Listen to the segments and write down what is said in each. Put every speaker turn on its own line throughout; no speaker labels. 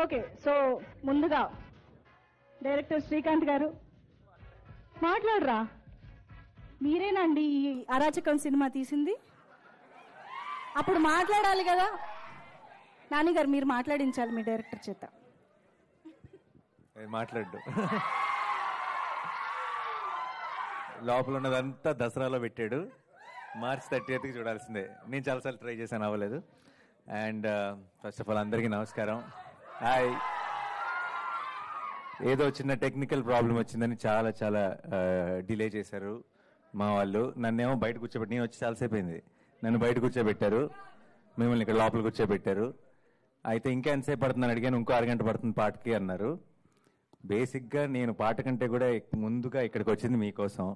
Okay, so ముందుగా director Srikanth గారు మాట్లాడరా. మీరేనండి ఈ అరాచకం సినిమా తీసింది? అప్పుడు మాట్లాడాలి కదా. నాని గారు మీరు మాట్లాడించాలి మీ డైరెక్టర్ చేత.
మాట్లాడు. లోపల ఉన్నదంతా దసరాలో పెట్టాడు. మార్చ్ 30th చూడాల్సిందే. నేను చాలాసార్లు ట్రై చేశాను, అవ్వలేదు. అండ్ ఫస్ట్ ఆఫ్ ఆల్ అందరికీ నమస్కారం. హాయ్. ఏదో చిన్న టెక్నికల్ ప్రాబ్లం వచ్చిందని చాలా చాలా డిలే చేశారు మా వాళ్ళు. నన్నేమో బయట కూర్చోబెట్టి, నేను వచ్చి చాలాసేపు అయింది, నన్ను బయట కూర్చోబెట్టారు, మిమ్మల్ని ఇక్కడ లోపల కూర్చోబెట్టారు. అయితే ఇంకా ఎంతసేపు పడుతుందని అడిగాను. ఇంకో అరగంట పడుతుంది పాటకి అన్నారు. బేసిక్గా నేను పాట కంటే కూడా ముందుగా ఇక్కడికి వచ్చింది మీకోసం.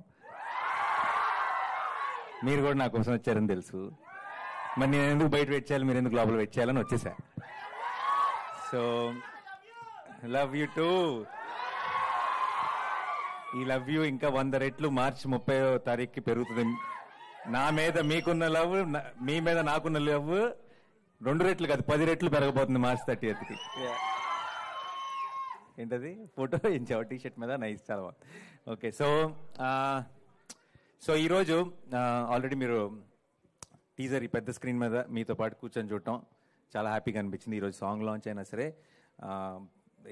మీరు కూడా నా కోసం వచ్చారని తెలుసు. మరి నేను ఎందుకు బయట వెయిట్ చేయాలి, మీరు ఎందుకు లోపల వెయిట్ చేయాలని వచ్చేసా. So love you two. ఈ లవ్ యూ ఇంకా 100 రెట్లు మార్చి 30వ తారీఖుకి పెరుగుతుంది. నా మీద మీకున్న లవ్, మీ మీద నాకున్న లవ్ 2 రెట్లు కాదు 10 రెట్లు పెరగబోతుంది మార్చి 30th. ఏంటది ఫోటో ఇంచావు టీషర్ట్ మీద, నైస్, చాలా బాగుంది. ఓకే, సో ఈరోజు ఆల్రెడీ మీరు టీజర్ ఈ పెద్ద స్క్రీన్ మీద మీతో పాటు కూర్చొని చూడటం చాలా హ్యాపీగా అనిపించింది. ఈరోజు సాంగ్ లాంచ్ అయినా సరే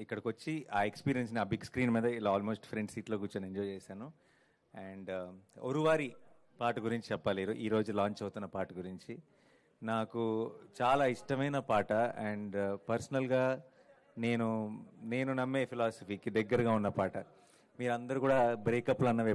ఇక్కడికి వచ్చి ఆ ఎక్స్పీరియన్స్ని ఆ బిగ్ స్క్రీన్ మీద ఇలా ఆల్మోస్ట్ ఫ్రంట్ సీట్లో కూర్చొని ఎంజాయ్ చేశాను. అండ్ ఒరువారి పాట గురించి చెప్పాలి. ఈరోజు లాంచ్ అవుతున్న పాట గురించి నాకు చాలా ఇష్టమైన పాట. అండ్ పర్సనల్గా నేను నమ్మే ఫిలాసఫీకి దగ్గరగా ఉన్న పాట. మీరందరూ కూడా బ్రేకప్లు అన్నవి